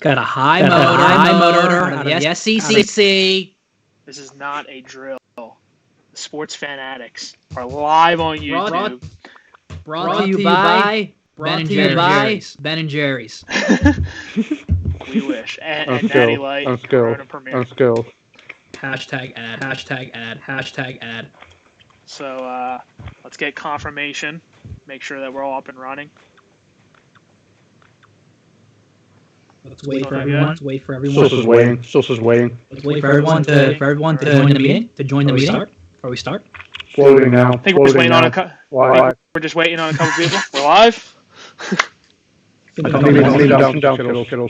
Got a high motor out of the SEC. This is not a drill. The Sports Fanaddicts are live on YouTube. Brought to you by Ben and Jerry's. We wish. And Natty Light. Let's go. Hashtag ad. So let's get confirmation. Make sure that we're all up and running. Let's wait for everyone. Sosa's waiting. Let's wait for everyone to join the meeting. Before we start. Floating now. I think we're just waiting on we're just waiting on a couple people. We're live. Down.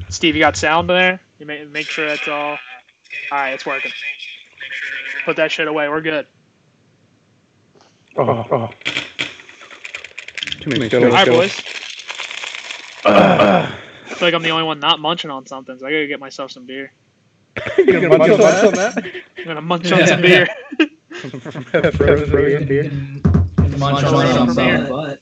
Steve, you got sound there? You make sure that's all. All right, it's working. Put that shit away. We're good. Oh. Too many All right, boys. I feel like I'm the only one not munching on something, so I gotta get myself some beer. You gonna munch on that? I'm gonna munch on some beer. Frozen beer. Munch on some butt.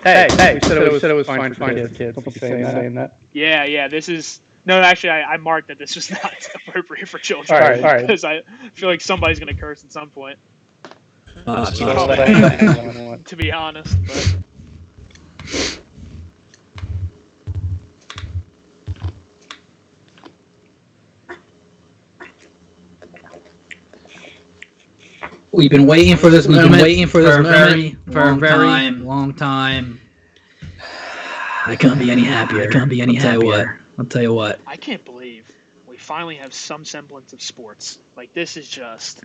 Hey! We said it was fine for kids. Don't be saying that. Yeah. This is actually, I marked that this was not appropriate for children. All right. Because I feel like somebody's gonna curse at some point. To be honest, but. We've been waiting for this moment for a very long time. I can't be any happier. I'll tell you what. I can't believe we finally have some semblance of sports. Like, this is just,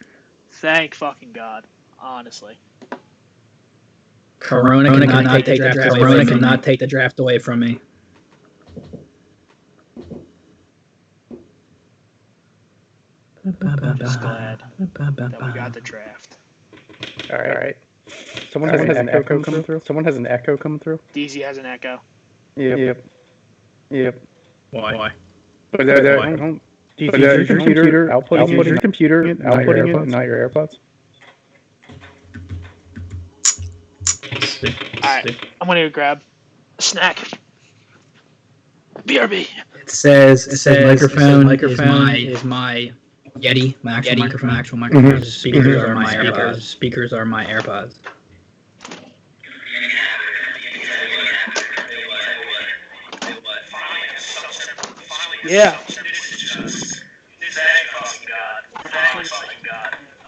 thank fucking God, honestly. Corona cannot take the draft away from me. I'm just glad that we got the draft. All right. Someone has an echo coming through. DZ has an echo. Yep. Why? But don't. Use your computer, outputting your computer, outputting it, not your AirPods. Alright, I'm gonna go grab a snack. BRB. It says microphone is my Yeti, my actual microphone. Mm-hmm. Speakers are my AirPods. Yeah.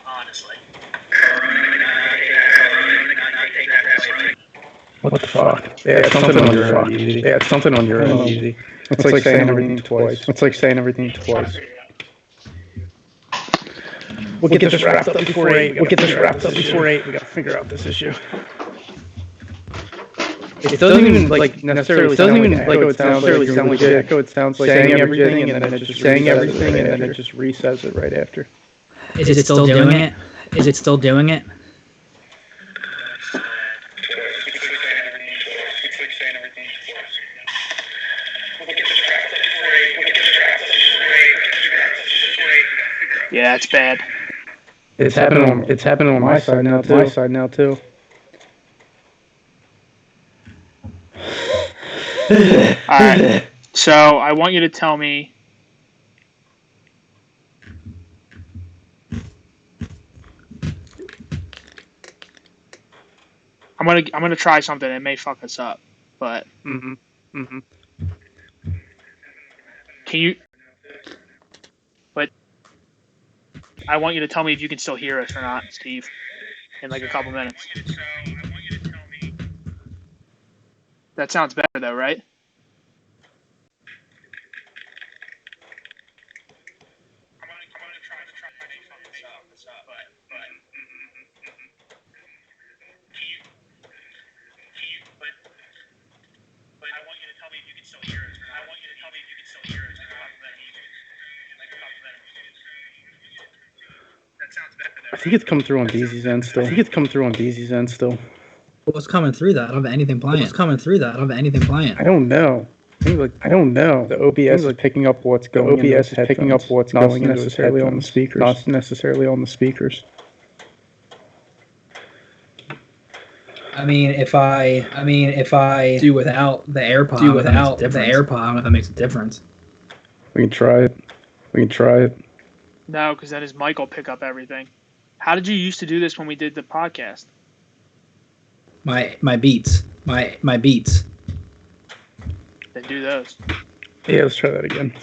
Honestly. What the fuck? Yeah, it's something on your end, easy. Yeah, it's something on your end, easy. It's like saying everything twice. We'll get this wrapped up before 8. We gotta figure out this issue. It doesn't even necessarily sound like echo. It sounds like saying everything and then it just resets it right after. Is it still doing it? Yeah, it's bad. It's happening on my side now too. Alright, so I want you to tell me. I'm gonna try something. It may fuck us up, but can you? But I want you to tell me if you can still hear us or not, Steve, in like a couple minutes. That sounds better though, right? I think it's coming through on DZ's end still. What's coming through that? I don't have anything playing. I don't know. The OBS is picking up what's going. Not necessarily on the speakers. If I do without the AirPod, I don't know if that makes a difference. We can try it. No, because then his mic will pick up everything. How did you used to do this when we did the podcast? My beats. My beats. Then do those. Yeah, let's try that again.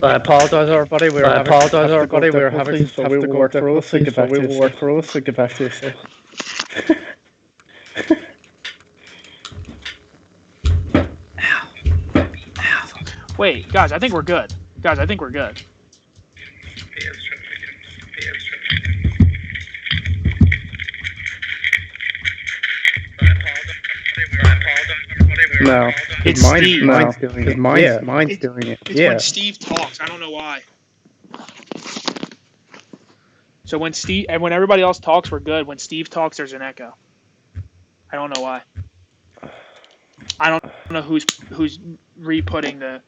I apologize, everybody. We were having some technical difficulties, so we will work through this and get back to you. Wait, guys, I think we're good. No, It's mine's Steve. doing it. Mine's doing it. It's when Steve talks. I don't know why. So when everybody else talks, we're good. When Steve talks, there's an echo. I don't know why. I don't know who's re-putting the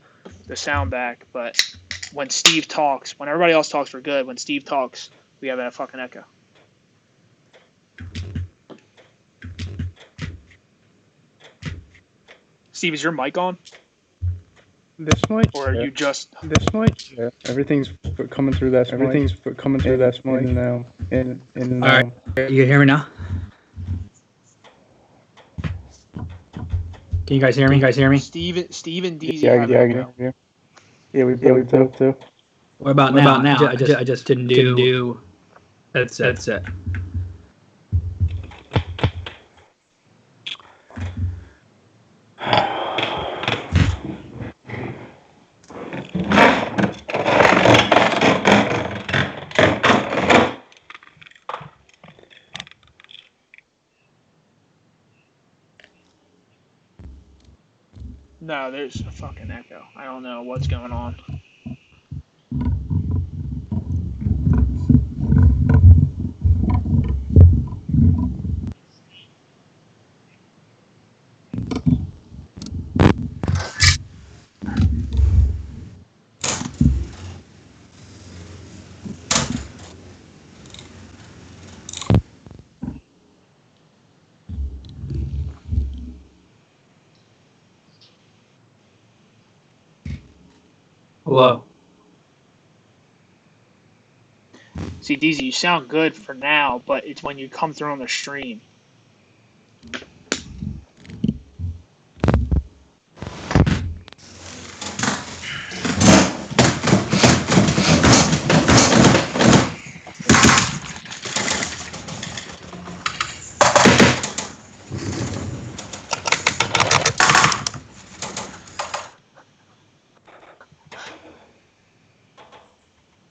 sound back, but when Steve talks, when everybody else talks, we're good. When Steve talks, we have a fucking echo. Steve, is your mic on? This mic? Or are you just... This mic? Yeah. Everything's coming through that mic now. And all right. You hear me now? Can you guys hear me? Steve and DZ. Yeah, we both do. What about now? I just didn't do. That's it. No, there's a fucking echo. I don't know what's going on. Hello. See, DZ, you sound good for now, but it's when you come through on the stream.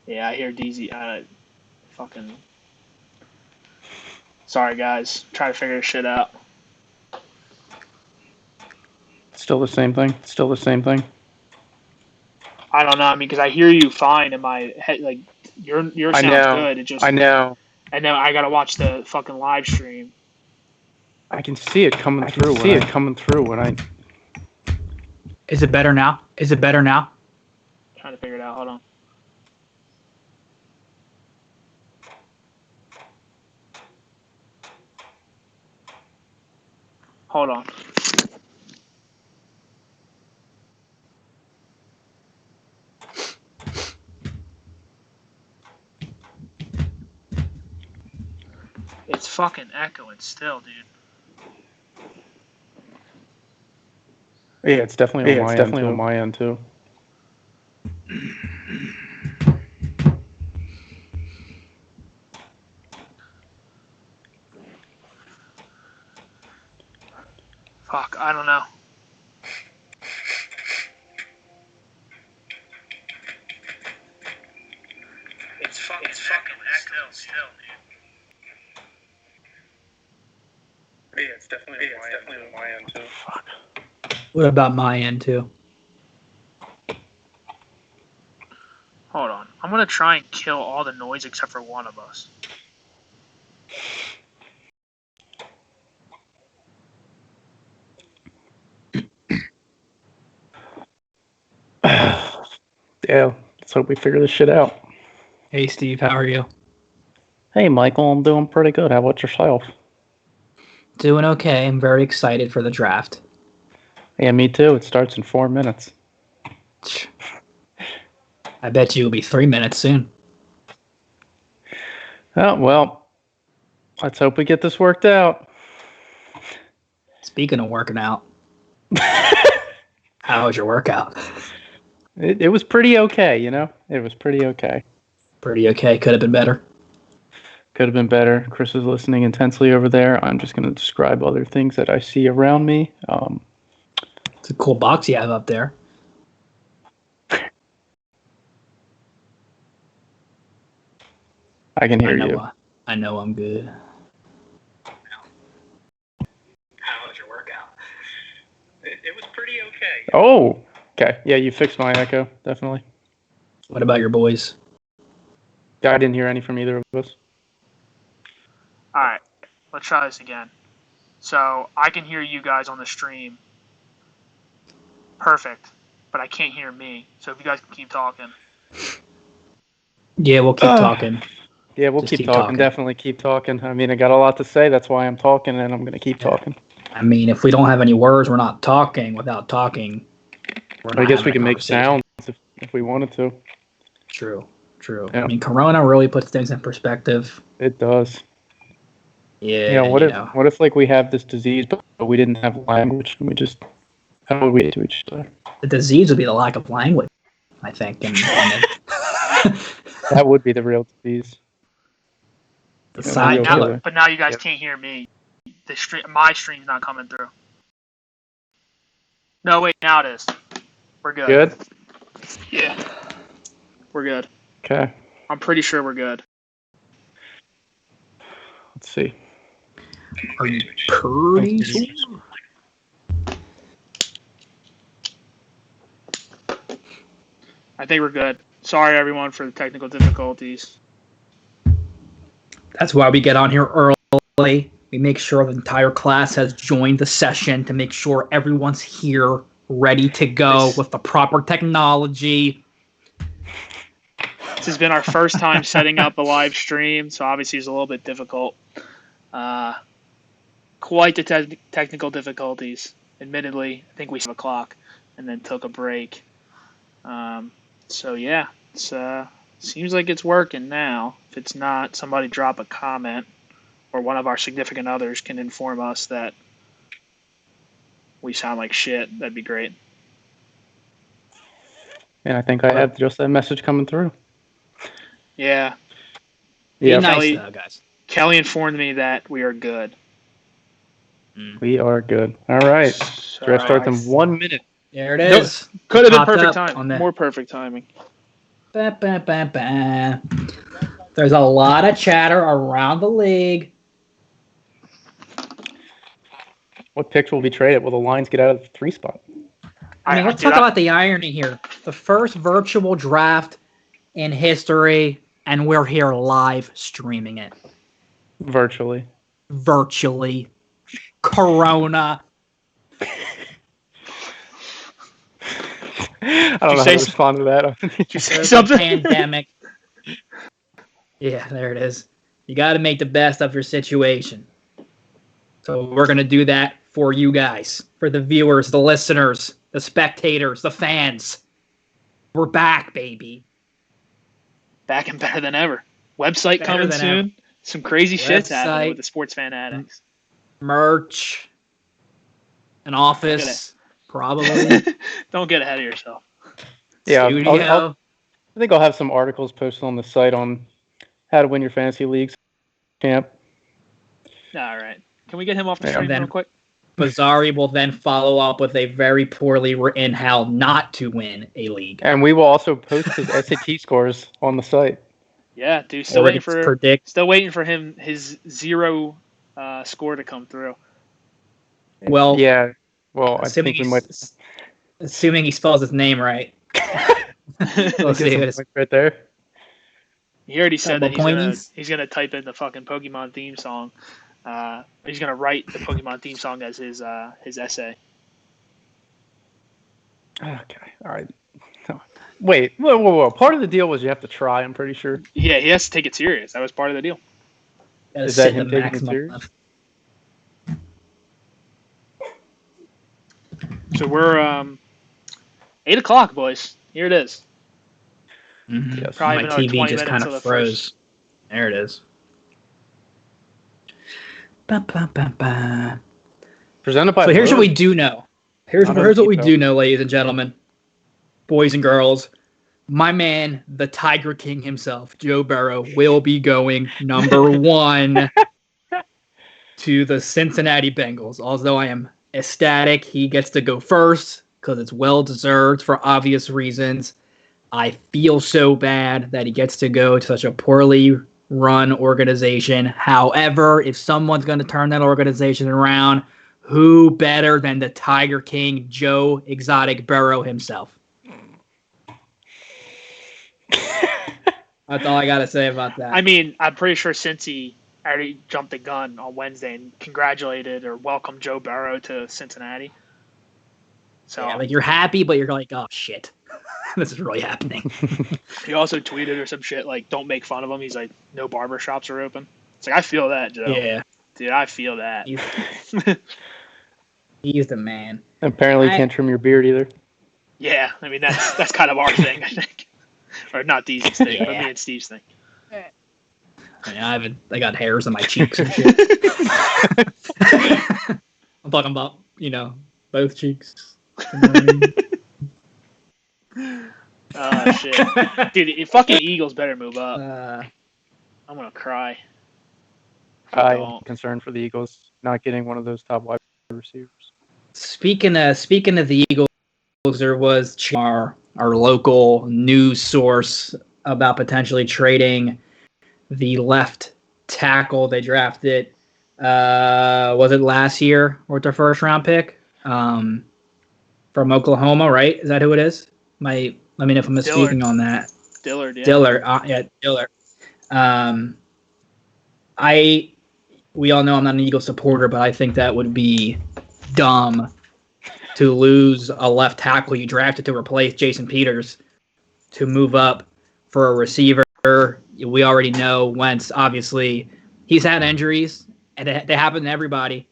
Yeah, I hear DZ. Fucking. Sorry, guys. Try to figure this shit out. Still the same thing. I don't know. Because I hear you fine in my head. Like your sounds good. It just. I know. And then I gotta watch the fucking live stream. I can see it coming through. When I. Is it better now? Trying to figure it out. Hold on. Hold on. It's fucking echoing still, dude. Yeah, it's definitely on my end too. Fuck, I don't know. It's fucking echoing still, dude. Yeah, it's definitely on my end too. Fuck. What about my end too? Hold on. I'm gonna try and kill all the noise except for one of us. Yeah, let's hope we figure this shit out. Hey, Steve, how are you? Hey, Michael, I'm doing pretty good. How about yourself? Doing okay. I'm very excited for the draft. Yeah, me too. It starts in 4 minutes. I bet you it'll be 3 minutes soon. Oh, well, let's hope we get this worked out. Speaking of working out, how was your workout? It was pretty okay, you know? It was pretty okay. Pretty okay. Could have been better. Could have been better. Chris is listening intensely over there. I'm just going to describe other things that I see around me. It's a cool box you have up there. I can hear you. I know I'm good. How was your workout? It was pretty okay. Oh, okay. Yeah, you fixed my echo, definitely. What about your boys? I didn't hear any from either of us. All right, let's try this again. So I can hear you guys on the stream. Perfect, but I can't hear me. So if you guys can keep talking. Yeah, we'll keep talking. Yeah, we'll keep talking. Definitely keep talking. I mean, I got a lot to say. That's why I'm talking, and I'm going to keep talking. I mean, if we don't have any words, we're not talking. Without talking, I guess we can make sounds if we wanted to. True. Yeah. I mean, Corona really puts things in perspective. It does. Yeah. What if like we have this disease, but we didn't have language, and we just how would we to each other? The disease would be the lack of language, I think. That would be the real disease. But now you guys can't hear me. My stream's not coming through. No, wait, now it is. We're good. Good? Yeah. We're good. Okay. I'm pretty sure we're good. Let's see. Are you pretty sure? I think we're good. Sorry, everyone, for the technical difficulties. That's why we get on here early. We make sure the entire class has joined the session to make sure everyone's here, ready to go with the proper technology. This has been our first time setting up a live stream, so obviously it's a little bit difficult. Quite the technical difficulties. Admittedly, I think we have a clock and then took a break. So yeah, it's seems like it's working now. If it's not, somebody drop a comment, or one of our significant others can inform us that we sound like shit. That'd be great. And I think I have just that message coming through. Yeah. Be nice, though, guys. Kelly informed me that we are good. We are good. All right. Draft starts in 1 minute. There it is. Could have been perfect timing. More perfect timing. Ba, ba, ba, ba. There's a lot of chatter around the league. What picks will be traded? Will the Lions get out of the 3 spot? I mean, let's talk about the irony here. The first virtual draft in history, and we're here live streaming it. Virtually. Corona. I don't know how to respond to that. Did you say something? Pandemic. Yeah, there it is. You got to make the best of your situation. So we're going to do that for you guys, for the viewers, the listeners, the spectators, the fans. We're back, baby. Back and better than ever. Website coming soon. Some crazy shit's happening with the Sports Fanaddicts. Merch. An office. Probably. Don't get ahead of yourself. Yeah, I think I'll have some articles posted on the site on how to win your fantasy leagues camp. All right. Can we get him off the stream real quick? Bazzari will then follow up with a very poorly written how not to win a league. And we will also post his SAT scores on the site. Yeah, dude. Still waiting for him, his 0 score to come through. Well, yeah. Well, I think we might. Assuming he spells his name right. We'll see right there. He already said that he's gonna type in the fucking Pokemon theme song. He's gonna write the Pokemon theme song as his essay. Okay. All right. Wait, whoa. Part of the deal was you have to try, I'm pretty sure. Yeah, he has to take it serious. That was part of the deal. Is that him taking it serious? Left. So we're 8 o'clock, boys. Here it is. Mm-hmm. Yes. Probably My another TV 20 just minutes kind till the of froze. first. There it is. Ba, ba, ba, ba. Presented by So here's what Lou. we do know. Here's what we do know, ladies and gentlemen, boys and girls. My man, the Tiger King himself, Joe Burrow, will be going number 1 to the Cincinnati Bengals. Although I am ecstatic he gets to go first because it's well-deserved for obvious reasons. I feel so bad that he gets to go to such a poorly run organization. However, if someone's going to turn that organization around, who better than the Tiger King, Joe Exotic Burrow himself? That's all I got to say about that. I mean, I'm pretty sure Cincy already jumped the gun on Wednesday and congratulated or welcomed Joe Burrow to Cincinnati. So yeah, like you're happy, but you're like, oh shit, this is really happening. He also tweeted or some shit like, "Don't make fun of him." He's like, "No barbershops are open." It's like I feel that, Joe. Yeah, dude, I feel that. He's the man. Apparently, you can't trim your beard either. Yeah, I mean that's kind of our thing, I think, or not Deezy's thing, but me and Steve's thing. I mean, I got hairs on my cheeks and shit. I'm talking about, both cheeks. You know what I mean? Oh shit, dude! Fucking Eagles better move up. I'm gonna cry. I'm concerned for the Eagles not getting one of those top wide receivers. Speaking of the Eagles, there was our local news source about potentially trading the left tackle they drafted. Was it last year with their first round pick from Oklahoma? Right? Is that who it is? Let me know if I'm misspeaking on that. Dillard, yeah. Dillard. We all know I'm not an Eagles supporter, but I think that would be dumb to lose a left tackle you drafted to replace Jason Peters to move up for a receiver. We already know Wentz, obviously, he's had injuries, and they happen to everybody.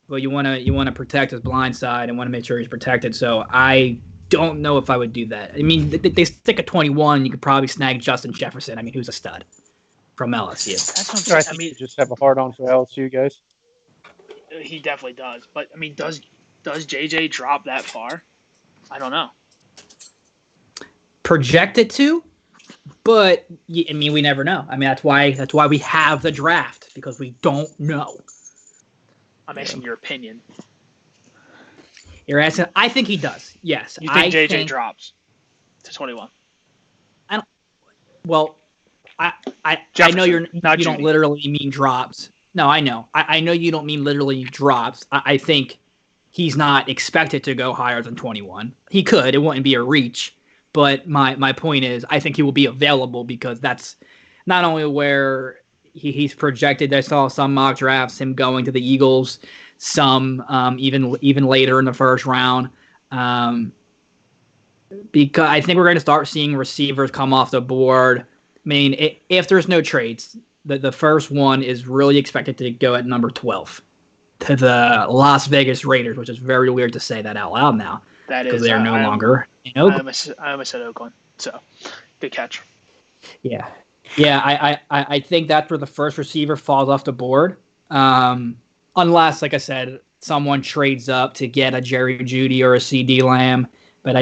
But you want to protect his blind side and want to make sure he's protected. So I don't know if I would do that. I mean, they stick at 21. You could probably snag Justin Jefferson. I mean, who's a stud from LSU. That's what I'm saying. I mean, you just have a hard on for LSU guys. He definitely does. But I mean, does JJ drop that far? I don't know. Projected to, but I mean, we never know. I mean, that's why we have the draft, because we don't know. I'm asking your opinion. You're asking. I think he does. Yes. You think JJ drops to 21? I know you don't literally mean drops. No, I know. I know you don't mean literally drops. I think he's not expected to go higher than 21. He could. It wouldn't be a reach. But my point is, I think he will be available, because that's not only where he's projected. I saw some mock drafts, him going to the Eagles, some even later in the first round. Because I think we're going to start seeing receivers come off the board. I mean, if there's no trades, the first one is really expected to go at number 12 to the Las Vegas Raiders, which is very weird to say that out loud now. That is, because they are no longer in Oakland. I almost said Oakland, so good catch. Yeah. I think that's where the first receiver falls off the board, unless, like I said, someone trades up to get a Jerry Jeudy or a CD Lamb. But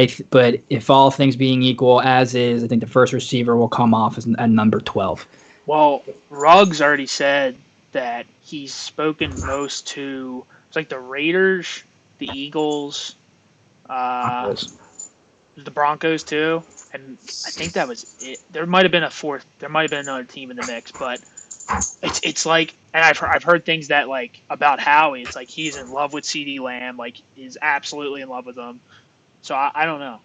if all things being equal as is, I think the first receiver will come off at number 12. Well, Ruggs already said that he's spoken most to the Raiders, the Eagles, the Broncos too, and I think that was it. There might have been a fourth. There might have been another team in the mix, but it's like, and I've heard things that about Howie. It's like he's in love with CD Lamb, he's absolutely in love with him. So I don't know.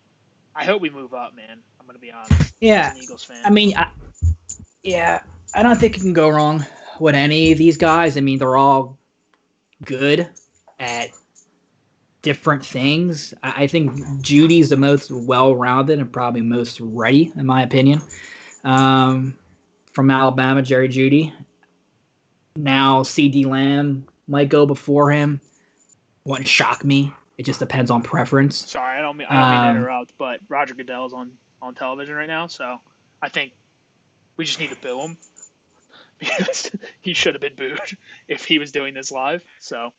I hope we move up, man. I'm gonna be honest. Yeah, as an Eagles fan. I mean, I don't think you can go wrong with any of these guys. I mean, they're all good at different things. I think Judy's the most well-rounded and probably most ready, in my opinion. From Alabama, Jerry Jeudy. Now CeeDee Lamb might go before him. Wouldn't shock me. It just depends on preference. Sorry, I don't mean to interrupt, but Roger Goodell's on television right now, so I think we just need to boo him because he should have been booed if he was doing this live. So,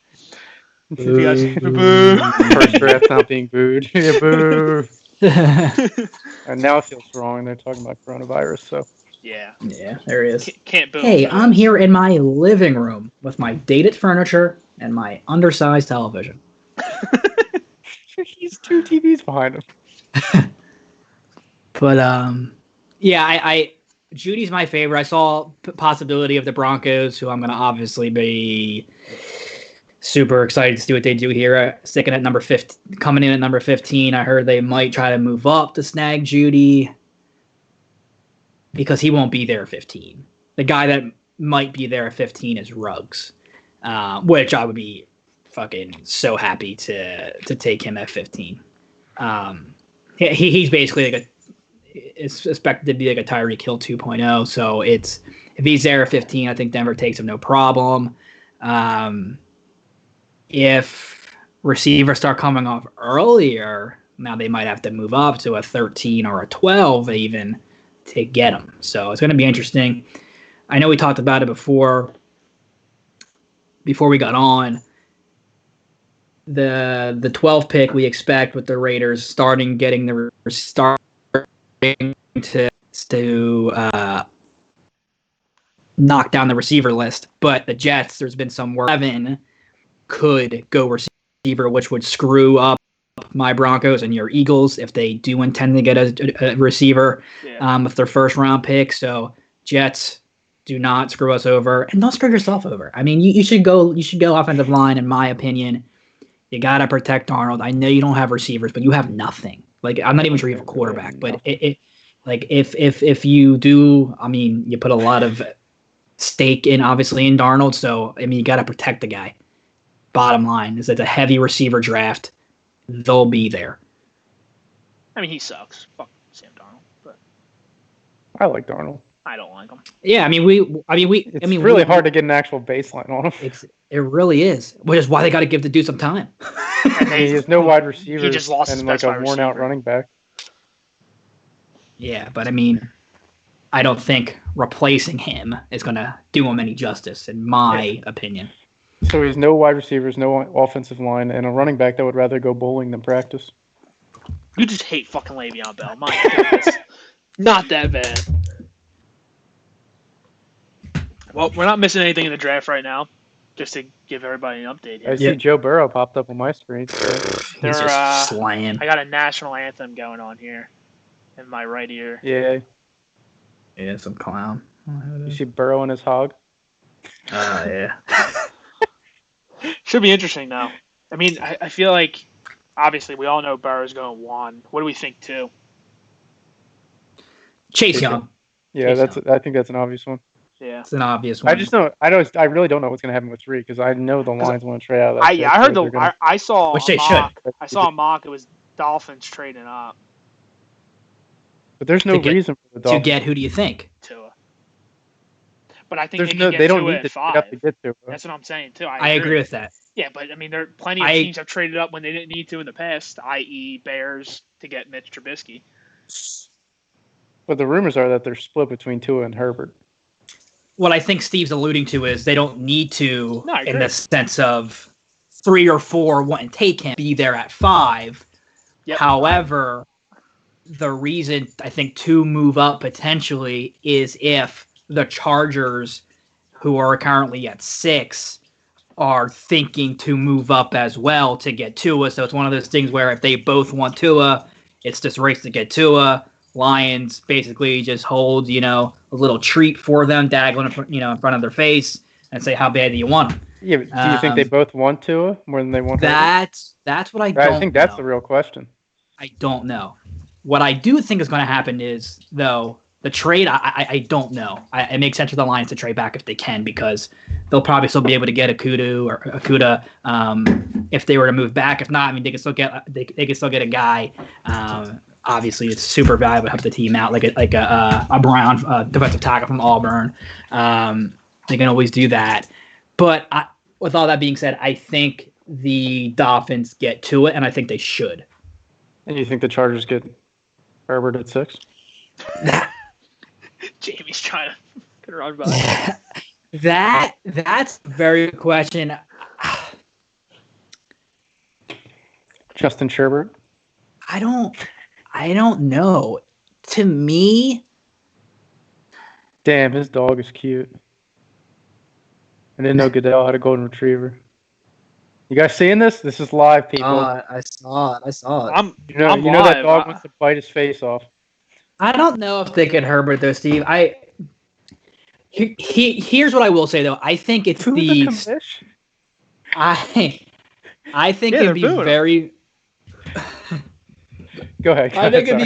if you guys boo, first draft not being booed, yeah, boo. And now it feels wrong. They're talking about coronavirus, so yeah, there he is. Can't boo. Hey, I'm here in my living room with my dated furniture and my undersized television. He's 2 TVs behind him. But I Judy's my favorite. I saw possibility of the Broncos, who I'm going to obviously be super excited to see what they do here. Sticking at number 15, coming in at number 15. I heard they might try to move up to snag Judy because he won't be there at 15. The guy that might be there at 15 is Ruggs, which I would be fucking so happy to take him at 15. He's basically like it's expected to be like a Tyreek Hill 2.0. So if he's there at 15, I think Denver takes him no problem. If receivers start coming off earlier, now they might have to move up to a 13 or a 12 even to get him. So it's going to be interesting. I know we talked about it before we got on. The 12 pick we expect with the Raiders starting to knock down the receiver list, but the Jets, there's been some work. 11 could go receiver, which would screw up my Broncos and your Eagles if they do intend to get a receiver with their first round pick. So Jets, do not screw us over, and don't screw yourself over. I mean, you should go offensive line, in my opinion. You gotta protect Darnold. I know you don't have receivers, but you have nothing. Like, I'm not even sure you have a quarterback, but if you do, I mean, you put a lot of stake in Darnold. So I mean, you gotta protect the guy. Bottom line is it's a heavy receiver draft. They'll be there. I mean, he sucks. Fuck Sam Darnold, but I like Darnold. I don't like him. Yeah, it's really hard to get an actual baseline on him. It really is, which is why they got to give the dude some time. He has no wide receivers. He just lost and like a worn-out running back. Yeah, but I mean, I don't think replacing him is going to do him any justice, in my opinion. So he's no wide receivers, no offensive line, and a running back that would rather go bowling than practice. You just hate fucking Le'Veon Bell. My goodness. Not that bad. Well, we're not missing anything in the draft right now, just to give everybody an update here. I see Joe Burrow popped up on my screen. So. He's just slaying. I got a national anthem going on here in my right ear. Yeah, some clown. You see Burrow and his hog? Yeah. Should be interesting, though. I mean, I feel like, obviously, we all know Burrow's going 1. What do we think 2? Chase Young. Yeah, I think that's an obvious one. Yeah, it's an obvious one. I really don't know what's going to happen with 3 because I know the Lions want to trade out of that. I heard I saw which they should. I saw a mock. It was Dolphins trading up. But there's no reason for the Dolphins to get. Who do you think? Tua. But I think they don't need to 5. To get Tua. That's what I'm saying too. I agree with that. Yeah, but I mean, there are plenty of teams have traded up when they didn't need to in the past, i.e., Bears to get Mitch Trubisky. But the rumors are that they're split between Tua and Herbert. What I think Steve's alluding to is they don't need to, in the sense of 3 or 4 want to take him, be there at 5. Yep. However, the reason I think to move up potentially is if the Chargers, who are currently at 6, are thinking to move up as well to get Tua. So it's one of those things where if they both want Tua, it's just a race to get Tua. Lions basically just hold, a little treat for them, dangling, in front of their face, and say, "How bad do you want him?" Yeah, but do you think they both want Tua more than they want? That's what I don't. I think that's the real question. I don't know. What I do think is going to happen is, though, The trade, I don't know. It makes sense for the Lions to trade back if they can because they'll probably still be able to get Okuda if they were to move back. If not, I mean, they can still get a guy. Obviously, it's super valuable to help the team out, like a Brown defensive tackle from Auburn. They can always do that. But with all that being said, I think the Dolphins get to it, and I think they should. And you think the Chargers get Herbert at 6? Jamie's trying to get around about it. That's a very good question. Justin Sherbert? I don't know. To me, damn, his dog is cute. I didn't know Goodell had a golden retriever. You guys seeing this? This is live, people. I saw it. I'm that dog wants to bite his face off. I don't know if they get Herbert though, Steve. Here's what I will say though. I think it's I think it'd be very. Go ahead. I think it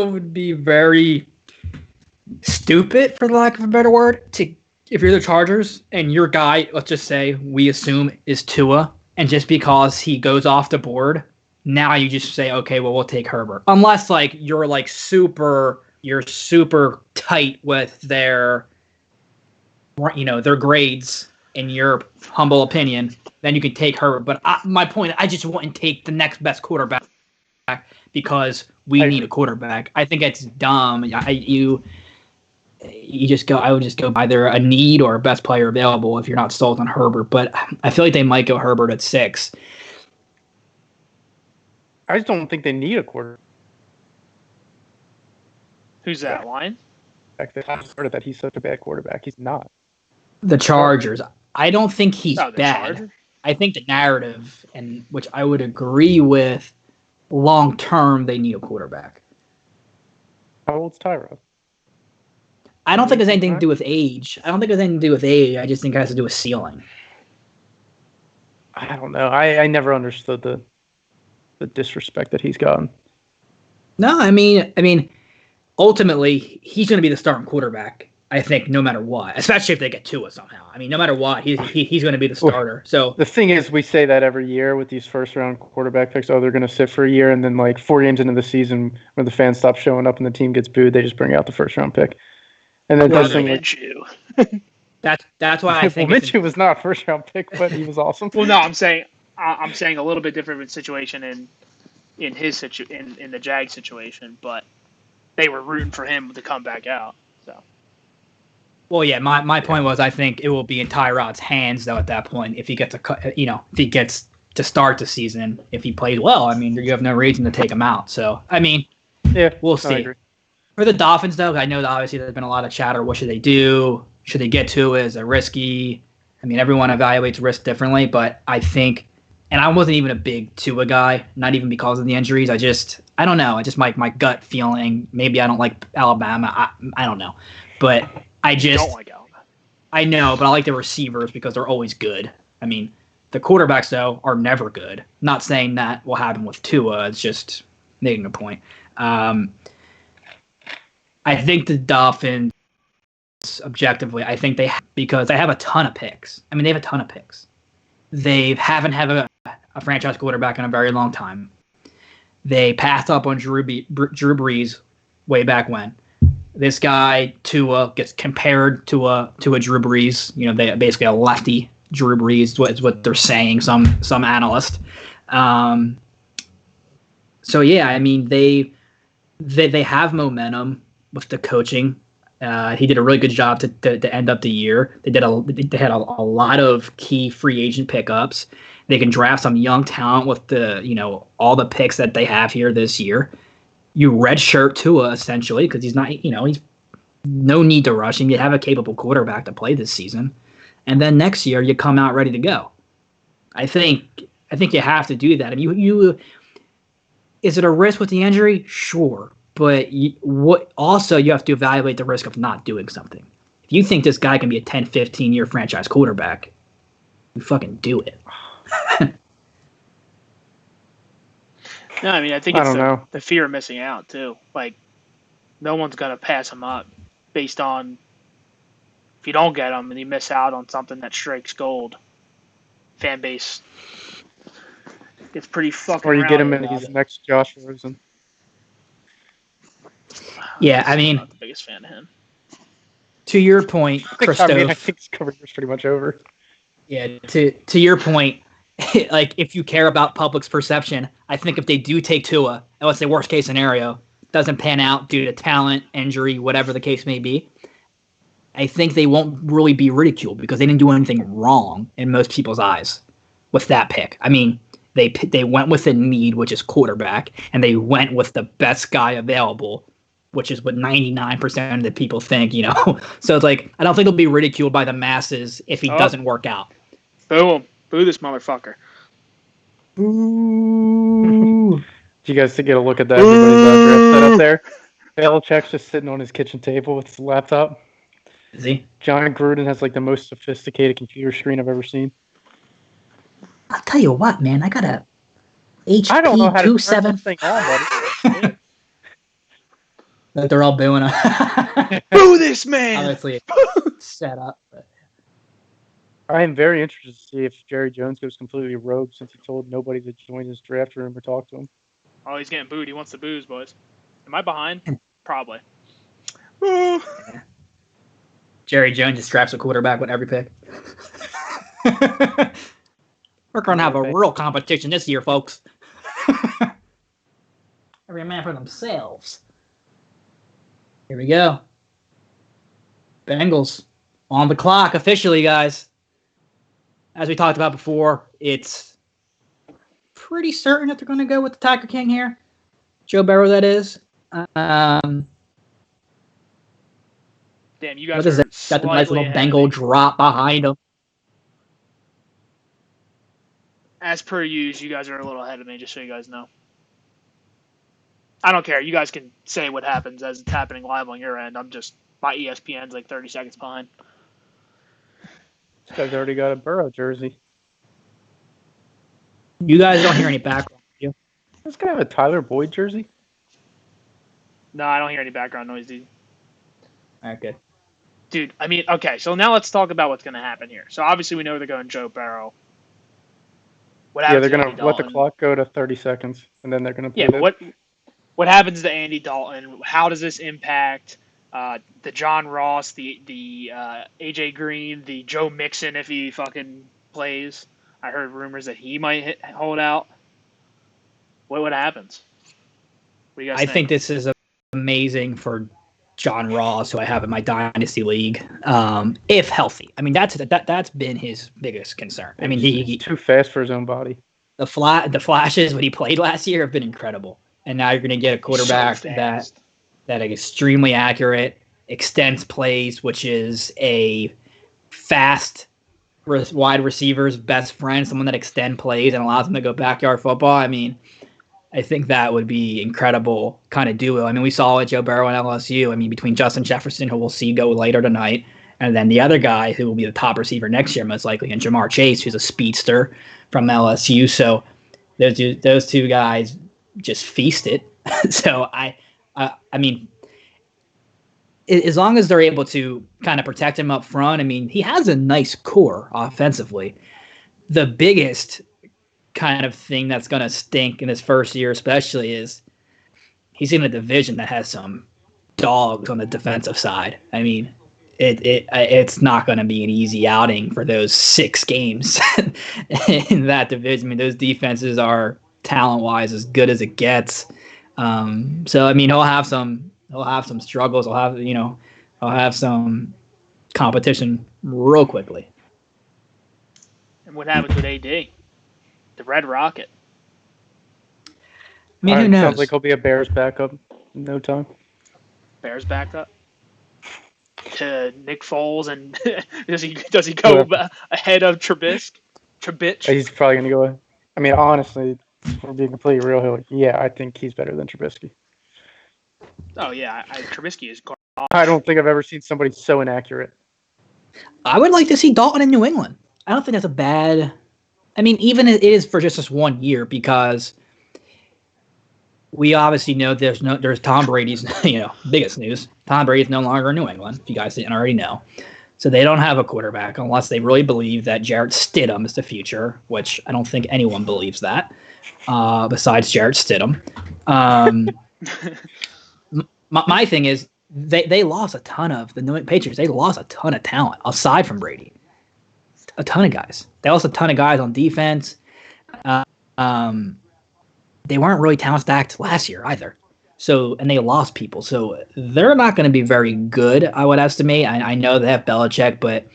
would be very stupid, for the lack of a better word, if you're the Chargers and your guy, let's just say we assume is Tua, and just because he goes off the board, now you just say, okay, well, we'll take Herbert. Unless like you're super tight with their grades in your humble opinion, then you can take Herbert. But my point, I just wouldn't take the next best quarterback because we need a quarterback. I think it's dumb. I would just go either a need or a best player available if you're not sold on Herbert. But I feel like they might go Herbert at 6. I just don't think they need a quarterback. Who's that, Lion? That he's such a bad quarterback. He's not. The Chargers. I don't think he's bad. Chargers? I think the narrative, and which I would agree with, long term they need a quarterback. How old's Tyrod? I don't think it has anything to do with age. I just think it has to do with ceiling. I don't know. I never understood the disrespect that he's gotten. No, I mean, ultimately, he's going to be the starting quarterback, I think, no matter what, especially if they get Tua somehow. I mean, no matter what, he's going to be the starter. So the thing is, we say that every year with these first-round quarterback picks, they're going to sit for a year, and then like 4 games into the season, when the fans stop showing up and the team gets booed, they just bring out the first-round pick. And then that's why I think Minshew was not a first-round pick, but he was awesome. Well, no, I'm saying a little bit different situation in the Jag situation, but they were rooting for him to come back out. So. Well, yeah, my point was I think it will be in Tyrod's hands though at that point if he gets to start the season if he plays well. I mean, you have no reason to take him out. So I mean, yeah, we'll see. For the Dolphins, though, I know that obviously there's been a lot of chatter. What should they do? Should they get to it? Is it risky? I mean, everyone evaluates risk differently, but I think, and I wasn't even a big Tua guy, not even because of the injuries. I don't know. I just my gut feeling. Maybe I don't like Alabama. I don't know, but I don't like Alabama. I know, but I like the receivers because they're always good. I mean, the quarterbacks though are never good. Not saying that will happen with Tua. It's just making a point. I think the Dolphins, objectively, because they have a ton of picks. I mean, they have a ton of picks. They haven't had a franchise quarterback in a very long time. They passed up on Drew Brees way back when. This guy, Tua, gets compared to a Drew Brees. They basically a lefty Drew Brees is what they're saying, some analyst. So, yeah, I mean, they have momentum with the coaching. He did a really good job to end up the year. They had a lot of key free agent pickups. They can draft some young talent with all the picks that they have here this year. You redshirt Tua essentially because he's not he's no need to rush him. You have a capable quarterback to play this season, and then next year you come out ready to go. I think you have to do that. You is it a risk with the injury? Sure. But you have to evaluate the risk of not doing something. If you think this guy can be a 10, 15-year franchise quarterback, you fucking do it. No, I mean, I think it's the fear of missing out, too. Like, no one's going to pass him up based on if you don't get him and you miss out on something that strikes gold. Fan base gets pretty fucking Or you get him rowdy and about he's it. next Josh Rosen. Yeah, I I'm mean, not the biggest fan of him. to your point, I Christoph. think his career is pretty much over. Yeah, to your point, like if you care about public's perception, I think if they do take Tua, and let's say worst case scenario, doesn't pan out due to talent, injury, whatever the case may be, I think they won't really be ridiculed because they didn't do anything wrong in most people's eyes with that pick. I mean, they went with a need, which is quarterback, and they went with the best guy available, which is what 99% of the people think, you know. So it's like, I don't think they'll be ridiculed by the masses if he doesn't work out. Boo him. Boo this motherfucker. Boo. Did you guys get a look at that? Everybody's draft set up there. Belichick's just sitting on his kitchen table with his laptop. Is he? John Gruden has like the most sophisticated computer screen I've ever seen. I'll tell you what, man. I got a HP I don't know how to turn 27 this thing on, buddy. that they're all booing. Boo this man! Obviously, set up. But. I am very interested to see if Jerry Jones goes completely rogue since he told nobody to join his draft room or talk to him. Oh, he's getting booed. He wants the booze, boys. Am I behind? Probably. Jerry Jones just drafts a quarterback with every pick. We're going to have a real competition this year, folks. Every man for themselves. Here we go. Bengals on the clock officially, guys. As we talked about before, it's pretty certain that they're going to go with the Tiger King here. Joe Burrow, that is. Damn, you guys what is are that? Got the nice little Bengal drop behind him. As per usual, you guys are a little ahead of me, just so you guys know. I don't care. You guys can say what happens as it's happening live on your end. I'm just, my ESPN's like 30 seconds behind. This guy's already got a Burrow jersey. You guys don't hear any background, do you? This guy have a Tyler Boyd jersey? No, I don't hear any background noise, dude. All right, good. Dude, I mean, okay, so now let's talk about what's going to happen here. So obviously we know they're going Joe Burrow. Yeah, they're going to let the clock go to 30 seconds, and then they're going to Yeah, but what happens to Andy Dalton? How does this impact the John Ross, the AJ Green, the Joe Mixon if he fucking plays? I heard rumors that he might hold out. What happens? What do you guys think? I think this is amazing for John Ross, who I have in my dynasty league, if healthy. I mean, that's been his biggest concern. I mean, he's too fast for his own body. The flashes when he played last year have been incredible, and now you're going to get a quarterback that is extremely accurate, extends plays, which is a fast wide receiver's best friend, someone that extend plays and allows them to go backyard football. I mean, I think that would be incredible kind of duo. I mean, we saw it, Joe Burrow and LSU. I mean, between Justin Jefferson, who we'll see go later tonight, and then the other guy who will be the top receiver next year, most likely, and Jamar Chase, who's a speedster from LSU. So those two guys just feasted. So I mean, as long as they're able to kind of protect him up front, I mean, he has a nice core offensively. The biggest kind of thing that's going to stink in his first year especially is he's in a division that has some dogs on the defensive side. I mean, it's not going to be an easy outing for those 6 games in that division. I mean, those defenses are talent-wise as good as it gets. So I mean, he'll have some struggles. He'll have some competition real quickly. And what happens with AD? The Red Rocket. I mean, who knows? Sounds like he'll be a Bears backup in no time. Bears backup to Nick Foles, and does he go ahead of Trubisky? He's probably going to go. I mean, honestly, if we're being completely real here, I think he's better than Trubisky. Oh yeah, Trubisky is gone. I don't think I've ever seen somebody so inaccurate. I would like to see Dalton in New England. I don't think that's a bad. I mean, even it is for just this 1 year, because we obviously know there's Tom Brady's biggest news. Tom Brady's no longer in New England. If you guys didn't already know, so they don't have a quarterback unless they really believe that Jarrett Stidham is the future, which I don't think anyone believes that. Besides Jarrett Stidham, my thing is they lost a ton of the New England Patriots. They lost a ton of talent aside from Brady. A ton of guys. They lost a ton of guys on defense. They weren't really talent stacked last year either. So, and they lost people. So they're not going to be very good, I would estimate. I know they have Belichick, but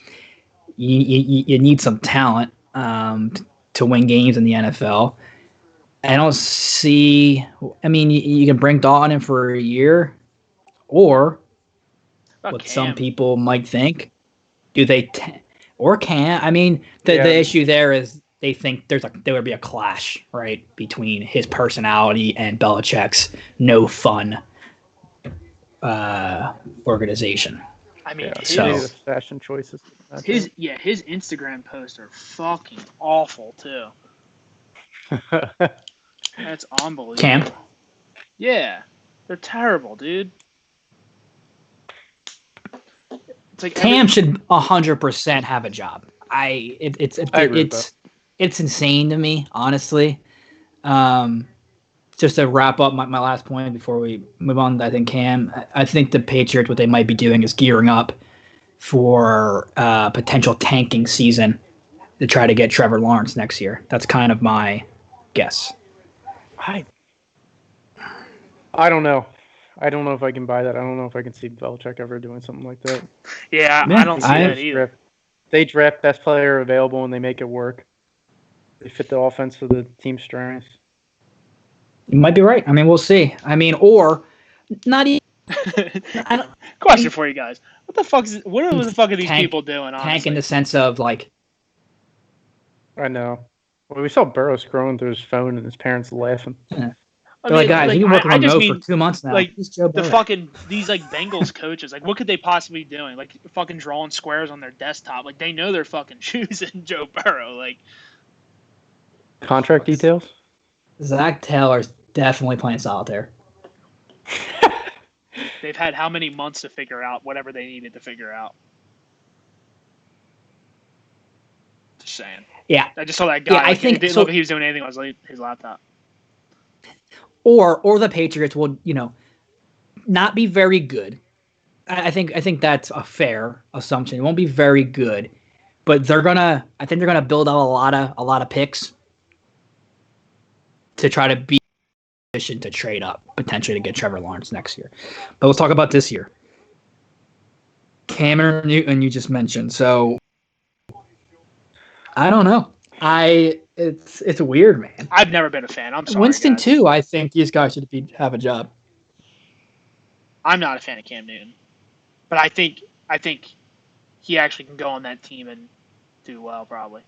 you need some talent to win games in the NFL. I don't see. I mean, you can bring Dalton in for a year, or what some people might think, do they or can't? I mean, the issue there is they think there would be a clash, right, between his personality and Belichick's no fun organization. I mean, his fashion choices. His Instagram posts are fucking awful too. That's unbelievable. Cam? Yeah, they're terrible, dude. It's like Cam should 100% have a job. It's insane to me, honestly. Just to wrap up my last point before we move on, I think Cam. I think the Patriots, what they might be doing is gearing up for potential tanking season to try to get Trevor Lawrence next year. That's kind of my guess. I don't know. I don't know if I can buy that. I don't know if I can see Belichick ever doing something like that. Yeah, I don't see that either. They draft best player available and they make it work. They fit the offense to the team's strengths. You might be right. I mean, we'll see. I mean, or not even. Question for you guys: what the fuck are these people doing? Honestly? Tank in the sense of like. I know. Well, we saw Burrow scrolling through his phone and his parents laughing. Yeah. They're like, guys, you've been working remote for 2 months now. Like these Bengals coaches, like what could they possibly be doing? Like fucking drawing squares on their desktop. Like they know they're fucking choosing Joe Burrow. Like contract details. Zach Taylor's definitely playing solitaire. They've had how many months to figure out whatever they needed to figure out? Just saying. Yeah. I just saw that guy. Yeah, I think didn't look like he was doing anything on his laptop. Or the Patriots will, not be very good. I think that's a fair assumption. It won't be very good, but I think they're gonna build out a lot of picks to try to be positioned to trade up potentially to get Trevor Lawrence next year. But let's talk about this year. Cameron Newton, you just mentioned. So I don't know. It's weird, man. I've never been a fan. I'm sorry. Winston guys. too. I think these guys should have a job. I'm not a fan of Cam Newton, but I think he actually can go on that team and do well, probably.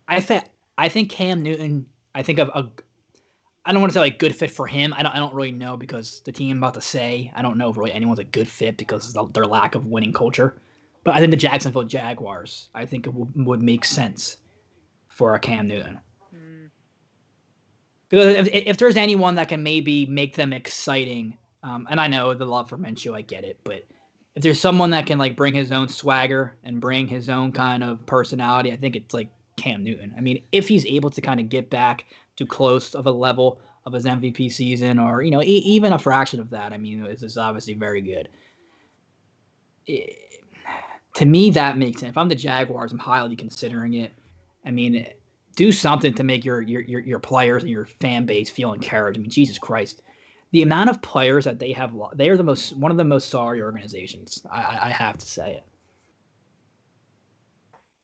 I think Cam Newton. I think I don't want to say like good fit for him. I don't really know because the team I'm about to say I don't know if really anyone's a good fit because of their lack of winning culture. But I think the Jacksonville Jaguars, I think it would make sense for a Cam Newton. Because if there's anyone that can maybe make them exciting, and I know the love for Minshew, I get it, but if there's someone that can like bring his own swagger and bring his own kind of personality, I think it's like Cam Newton. I mean, if he's able to kind of get back to close of a level of his MVP season or, even a fraction of that, I mean, this is obviously very good. To me, that makes sense. If I'm the Jaguars, I'm highly considering it. I mean, do something to make your players and your fan base feel encouraged. I mean, Jesus Christ, the amount of players that they have, they are one of the most sorry organizations. I have to say it.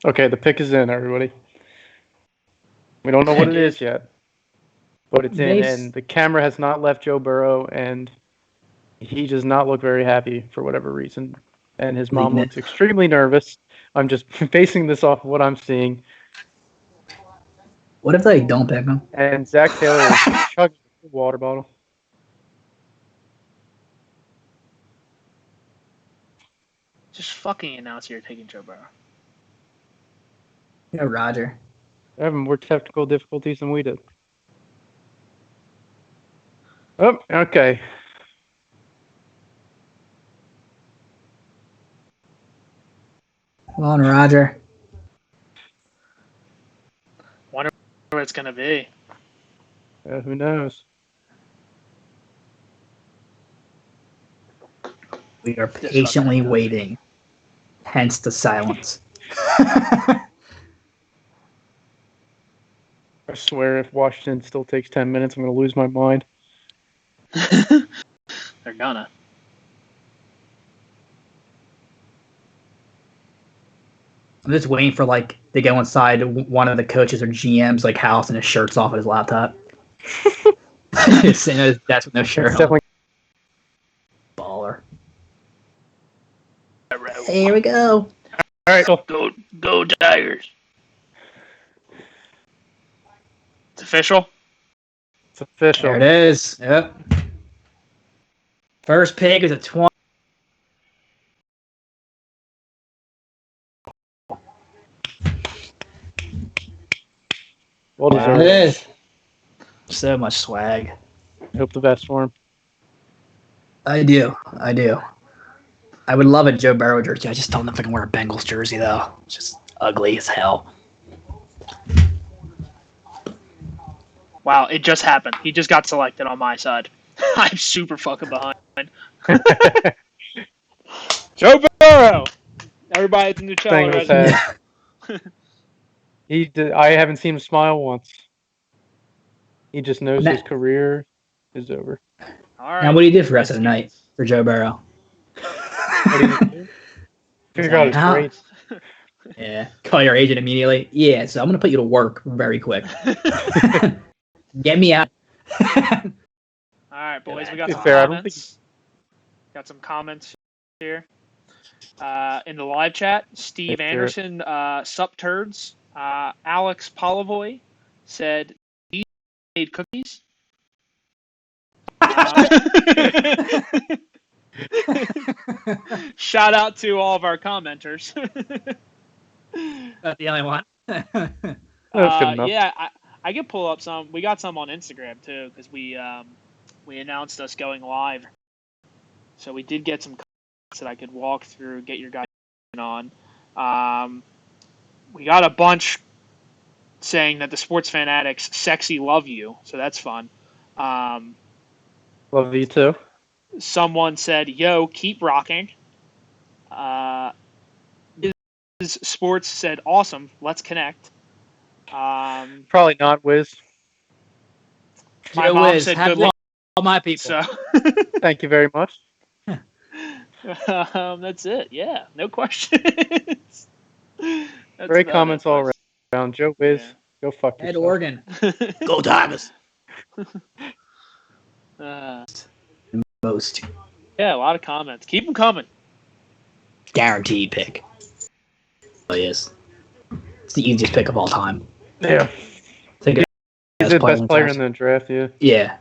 Okay, the pick is in, everybody. We don't know what it is yet, but it's in, and the camera has not left Joe Burrow, and he does not look very happy for whatever reason. And his mom looks extremely nervous. I'm just basing this off of what I'm seeing. What if they don't pick him? And Zach Taylor is chugging a water bottle. Just fucking announce you're taking Joe Burrow. Roger. They're having more technical difficulties than we did. Oh, okay. Come on, Roger. Wonder what it's gonna be. Who knows? We are patiently waiting. Hence the silence. I swear, if Washington still takes 10 minutes, I'm going to lose my mind. They're gonna. I'm just waiting for to go inside one of the coaches or GMs house and his shirt's off of his laptop. Just sitting at his desk with no shirt on. Definitely. Baller. Here we go. All right. Go Tigers. It's official. It's official. There it is. Yep. First pick is a 20. Well There deserved. it is. So much swag. I hope the best for him. I do. I would love a Joe Burrow jersey. I just don't know if I can wear a Bengals jersey, though. It's just ugly as hell. Wow, it just happened. He just got selected on my side. I'm super fucking behind. Joe Burrow! Everybody's in the challenge. I haven't seen him smile once. He just knows his career is over. All right. Now, what do you do for the rest of the night for Joe Burrow? What do you do? Figure out his grades. Yeah. Call your agent immediately. Yeah, so I'm going to put you to work very quick. Get me out. All right, boys. We got some comments. Got some comments here. In the live chat, Steve Anderson, sup turds. Alex Polivoy said, "He made cookies." Shout out to all of our commenters. Not the only one. That's good enough. Yeah, I could pull up some. We got some on Instagram too because we announced us going live. So we did get some comments that I could walk through, get your guys on. We got a bunch saying that the Sports Fanaddicts sexy love you, so that's fun. Love you too. Someone said, "Yo, keep rocking." Sports said, "Awesome, let's connect." Probably not, Wiz. My mom said, "Good luck." All my people. So, thank you very much. That's it. Yeah, no questions. Great comments all around. Joe Wiz, go fuck yourself. Ed Oregon. Go Tigers. Most. Yeah, a lot of comments. Keep them coming. Guaranteed pick. Oh, yes. It's the easiest pick of all time. Yeah. He's the best player in the draft, yeah. Yeah.